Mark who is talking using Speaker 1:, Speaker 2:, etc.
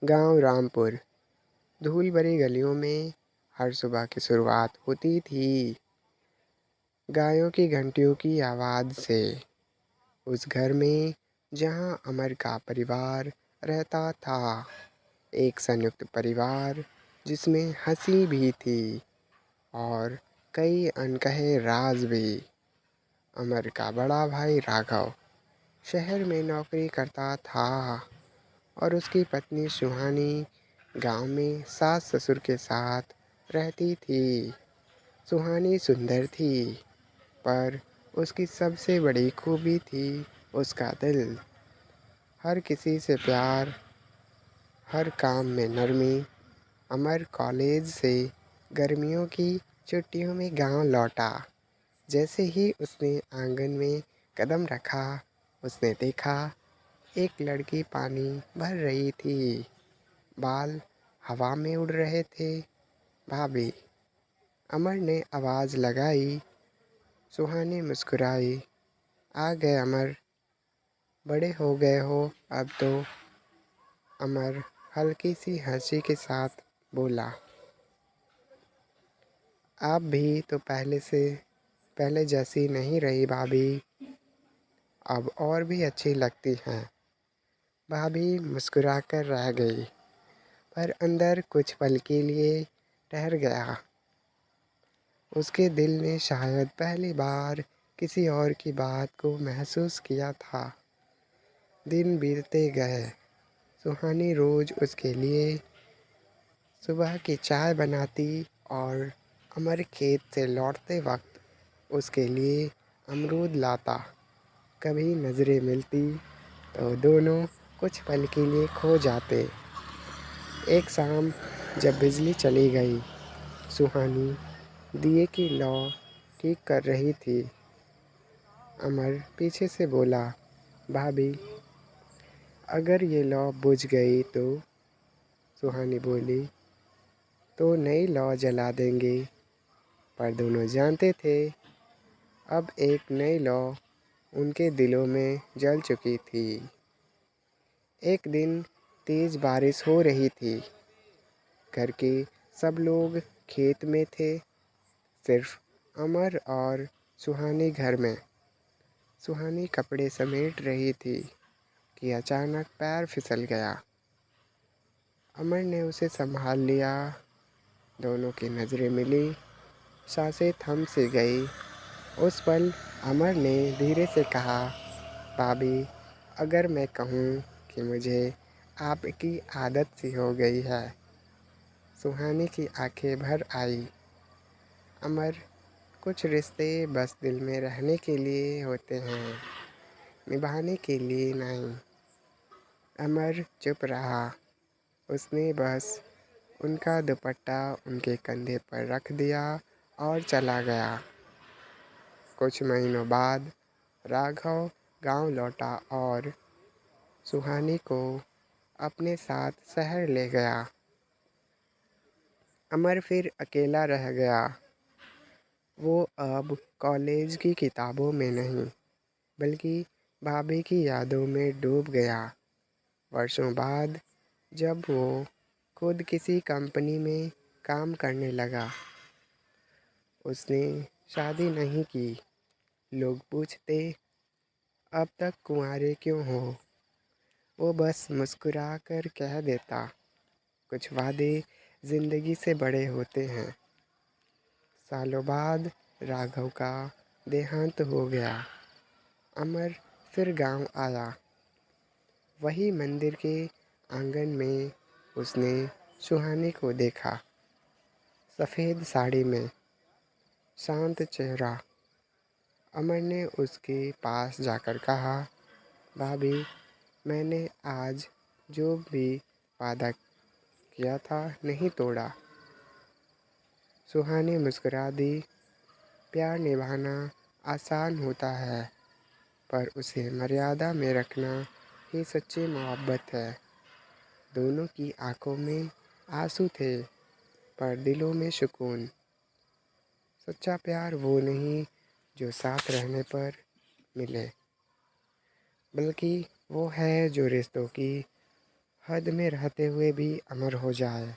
Speaker 1: गांव रामपुर। धूल भरी गलियों में हर सुबह की शुरुआत होती थी गायों की घंटियों की आवाज़ से। उस घर में जहां अमर का परिवार रहता था, एक संयुक्त परिवार जिसमें हंसी भी थी और कई अनकहे राज भी। अमर का बड़ा भाई राघव शहर में नौकरी करता था और उसकी पत्नी सुहानी गांव में सास ससुर के साथ रहती थी। सुहानी सुंदर थी, पर उसकी सबसे बड़ी खूबी थी उसका दिल। हर किसी से प्यार, हर काम में नरमी। अमर कॉलेज से गर्मियों की छुट्टियों में गांव लौटा। जैसे ही उसने आंगन में कदम रखा, उसने देखा एक लड़की पानी भर रही थी। बाल हवा में उड़ रहे थे। भाभी, अमर ने आवाज़ लगाई। सुहानी मुस्कुराई। आ गए अमर, बड़े हो गए हो अब तो। अमर हल्की सी हंसी के साथ बोला, आप भी तो पहले जैसी नहीं रही भाभी, अब और भी अच्छी लगती हैं। भाभी मुस्कुराकर रह गई, पर अंदर कुछ पल के लिए ठहर गया। उसके दिल ने शायद पहली बार किसी और की बात को महसूस किया था। दिन बीतते गए। सुहानी रोज़ उसके लिए सुबह की चाय बनाती और अमर खेत से लौटते वक्त उसके लिए अमरूद लाता। कभी नज़रें मिलती तो दोनों कुछ पल के लिए खो जाते। एक शाम जब बिजली चली गई, सुहानी दिए की लौ ठीक कर रही थी। अमर पीछे से बोला, भाभी, अगर ये लौ बुझ गई तो? सुहानी बोली, तो नई लौ जला देंगे। पर दोनों जानते थे अब एक नई लौ उनके दिलों में जल चुकी थी। एक दिन तेज बारिश हो रही थी। घर के सब लोग खेत में थे, सिर्फ अमर और सुहानी घर में। सुहानी कपड़े समेट रही थी कि अचानक पैर फिसल गया। अमर ने उसे संभाल लिया। दोनों की नज़रें मिली, सांसें थम सी गई। उस पल अमर ने धीरे से कहा, भाभी, अगर मैं कहूँ कि मुझे आपकी आदत सी हो गई है। सुहानी की आंखें भर आई। अमर, कुछ रिश्ते बस दिल में रहने के लिए होते हैं, निभाने के लिए नहीं। अमर चुप रहा। उसने बस उनका दुपट्टा उनके कंधे पर रख दिया और चला गया। कुछ महीनों बाद राघव गांव लौटा और सुहानी को अपने साथ शहर ले गया। अमर फिर अकेला रह गया। वो अब कॉलेज की किताबों में नहीं, बल्कि भाभी की यादों में डूब गया। वर्षों बाद जब वो खुद किसी कंपनी में काम करने लगा, उसने शादी नहीं की। लोग पूछते, अब तक कुंवारे क्यों हो? वो बस मुस्कुरा कर कह देता, कुछ वादे ज़िंदगी से बड़े होते हैं। सालों बाद राघव का देहांत हो गया। अमर फिर गांव आया। वही मंदिर के आंगन में उसने सुहानी को देखा, सफ़ेद साड़ी में, शांत चेहरा। अमर ने उसके पास जाकर कहा, भाभी, मैंने आज जो भी वादा किया था नहीं तोड़ा। सुहानी मुस्कुरा दी। प्यार निभाना आसान होता है, पर उसे मर्यादा में रखना ही सच्ची मोहब्बत है। दोनों की आंखों में आंसू थे, पर दिलों में सुकून। सच्चा प्यार वो नहीं जो साथ रहने पर मिले, बल्कि वो है जो रिश्तों की हद में रहते हुए भी अमर हो जाए।